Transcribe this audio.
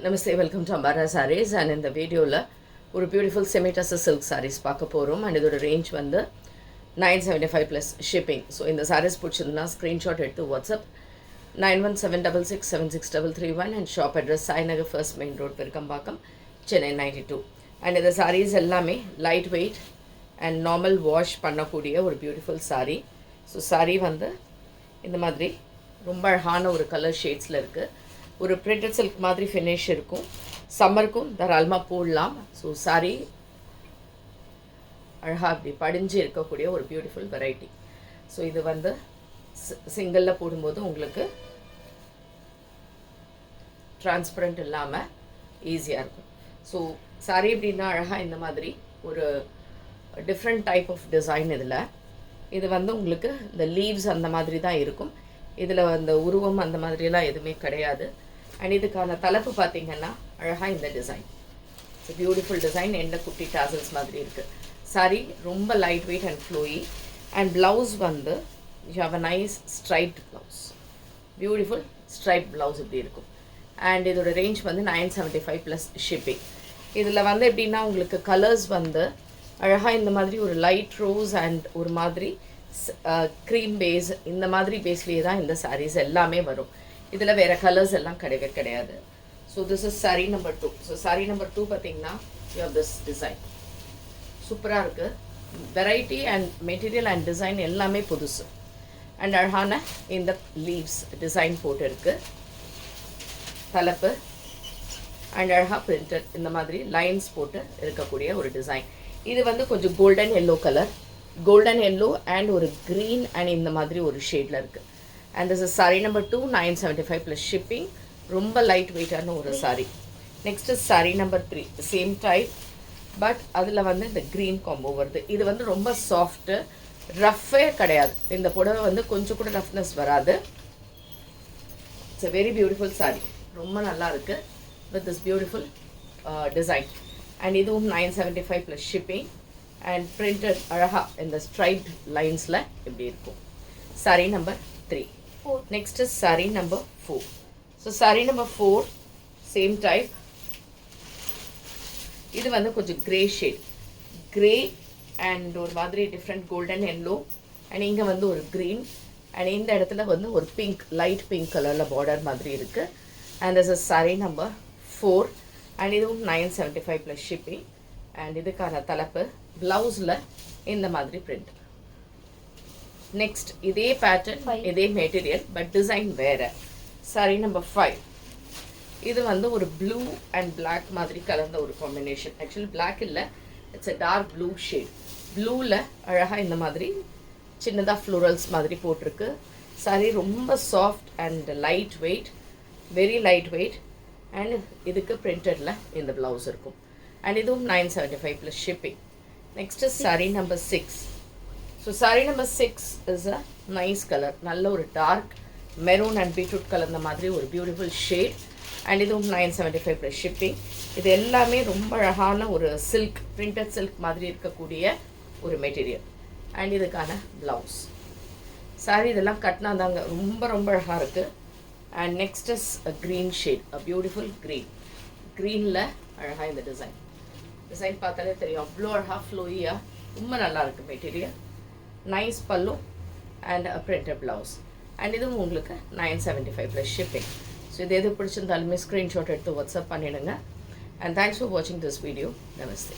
Namaste, welcome to Ambara Sarees. And in the video ஒரு beautiful செமிடஸ் silk saris பார்க்க போகிறோம். And இதோட ரேஞ்ச் வந்து 975 ப்ளஸ் ஷிப்பிங். ஸோ இந்த சாரீஸ் பிடிச்சிருந்தா ஸ்க்ரீன்ஷாட் எடுத்து WhatsApp 9176676331 and shop address Sainagar first main road Perukkambakkam Chennai 92. And இந்த சாரீஸ் எல்லாமே light weight and normal wash பண்ணக்கூடிய ஒரு பியூட்டிஃபுல் சாரீ. ஸோ சாரீ வந்து இந்த மாதிரி ரொம்ப அழகான ஒரு கலர் ஷேட்ஸில் இருக்குது. ஒரு பிரிண்டட் சில்க் மாதிரி ஃபினிஷ் இருக்கும். சம்மருக்கும் தாராளமாக போடலாம். ஸோ சாரீ அழகாக அப்படி படிஞ்சு இருக்கக்கூடிய ஒரு பியூட்டிஃபுல் வெரைட்டி. ஸோ இது வந்து சிங்கிளில் போடும்போது உங்களுக்கு டிரான்ஸ்பரண்ட் இல்லாமல் ஈஸியாக இருக்கும். ஸோ சாரீ எப்படின்னா அழகாக இந்த மாதிரி ஒரு டிஃப்ரெண்ட் டைப் ஆஃப் டிசைன் இதில். இது வந்து உங்களுக்கு இந்த லீவ்ஸ் அந்த மாதிரி தான் இருக்கும். இதில் அந்த உருவம் அந்த மாதிரிலாம் எதுவுமே கிடையாது. அண்ட் இதுக்கான தலைப்பு பார்த்திங்கன்னா அழகாக இந்த டிசைன். It's beautiful design. எந்த குட்டி டாசல்ஸ் மாதிரி இருக்குது. சாரி ரொம்ப light weight and flowy. And blouse வந்து you have a nice striped blouse. Beautiful striped blouse இப்படி இருக்கும். அண்ட் இதோட ரேஞ்ச் வந்து 975 ப்ளஸ் ஷிப்பிங். இதில் வந்து எப்படின்னா உங்களுக்கு கலர்ஸ் வந்து அழகாக இந்த மாதிரி ஒரு லைட் ரோஸ் அண்ட் ஒரு மாதிரி க்ரீம் பேஸ், இந்த மாதிரி பேஸ்லேயே தான் இந்த சாரீஸ் எல்லாமே வரும். இதில் வேறு கலர்ஸ் எல்லாம் கிடையவே கிடையாது. So this is sari number 2. So sari number 2 பார்த்தீங்கன்னா யூ ஹவ் திஸ் டிசைன். சூப்பராக இருக்குது. Variety and material and design எல்லாமே புதுசு. அண்ட் அழகான இந்த லீவ்ஸ் டிசைன் போட்டு இருக்குது. தலைப்பு அண்ட் அழகாக பிரிண்டட் இந்த மாதிரி லைன்ஸ் போட்டு இருக்கக்கூடிய ஒரு டிசைன். இது வந்து கொஞ்சம் golden yellow colour, golden yellow and ஒரு க்ரீன் அண்ட் இந்த மாதிரி ஒரு ஷேடில் இருக்குது. And this is sari number 2, 975 plus shipping. ரொம்ப லைட் வெயிட்டான ஒரு sari. Next is sari number 3, same type but அதில் வந்து இந்த க்ரீன் காம்போ வருது. இது வந்து ரொம்ப சாஃப்ட்டு, ரஃப்பே கிடையாது. இந்த புடவை வந்து கொஞ்சம் கூட ரஃப்னஸ் வராது. It's a very beautiful sari. ரொம்ப நல்லா இருக்குது with this beautiful design. And இதுவும் 975 ப்ளஸ் ஷிப்பிங். அண்ட் பிரிண்டட் அழகாக இந்த ஸ்ட்ரைப்ட் லைன்ஸில் இப்படி இருக்கும். Sari number 3. Next is sari number 4. So sari number 4 same type. இது வந்து கொஞ்சம் க்ரே ஷேட், க்ரே அண்ட் ஒரு மாதிரி டிஃப்ரெண்ட் கோல்டன் எல்லோ அண்ட் இங்கே வந்து ஒரு க்ரீன் அண்ட் இந்த இடத்துல வந்து ஒரு பிங்க், லைட் பிங்க் கலரில் பார்டர் மாதிரி இருக்குது. And this is sari number 4. And இதுவும் 975 ப்ளஸ் ஷிப்பிங். அண்ட் இதுக்கான தலைப்பு ப்ளவுஸில் இந்த மாதிரி பிரிண்ட். நெக்ஸ்ட் இதே பேட்டர்ன், இதே மெட்டீரியல் பட் டிசைன் வேறு. சாரீ நம்பர் 5. இது வந்து ஒரு ப்ளூ அண்ட் பிளாக் மாதிரி கலந்த ஒரு காம்பினேஷன். ஆக்சுவலி பிளாக் இல்லை, it's a dark blue shade. ப்ளூவில் அழகாக இந்த மாதிரி சின்னதாக ஃப்ளோரல்ஸ் மாதிரி போட்டிருக்கு. சாரீ ரொம்ப soft and light weight, very light weight. And இதுக்கு பிரிண்டடில் இந்த ப்ளவுஸ் இருக்கும். அண்ட் இதுவும் 975 plus shipping. Next is sari number 6. So sari number 6 is a nice colour. நல்ல ஒரு டார்க் மெரூன் அண்ட் பீட்ரூட் கலந்த மாதிரி ஒரு பியூட்டிஃபுல் ஷேட். அண்ட் இதுவும் 975 ப்ளஸ் ஷிப்பிங். இது எல்லாமே ரொம்ப அழகான ஒரு சில்க், பிரிண்டட் சில்க் மாதிரி இருக்கக்கூடிய ஒரு மெட்டீரியல். அண்ட் இதுக்கான ப்ளவுஸ். சாரீ இதெல்லாம் கட்டினா தாங்க ரொம்ப ரொம்ப அழகாக இருக்குது. And next is a green shade, a beautiful green. க்ரீனில் அழகாக இந்த டிசைன் பார்த்தாலே தெரியும், அவ்வளோ அழகாக ஃப்ளோயியாக ரொம்ப நல்லா இருக்குது மெட்டீரியல். நைஸ் பல்லு and a printed blouse. And இதுவும் உங்களுக்கு 975 ப்ளஸ் ஷிப்பிங். ஸோ இது எது பிடிச்சிருந்தாலுமே ஸ்க்ரீன்ஷாட் எடுத்து வாட்ஸ்அப் பண்ணிவிடுங்க. அண்ட் தேங்க்ஸ் ஃபார் வாட்சிங் திஸ் வீடியோ. நமஸ்தே.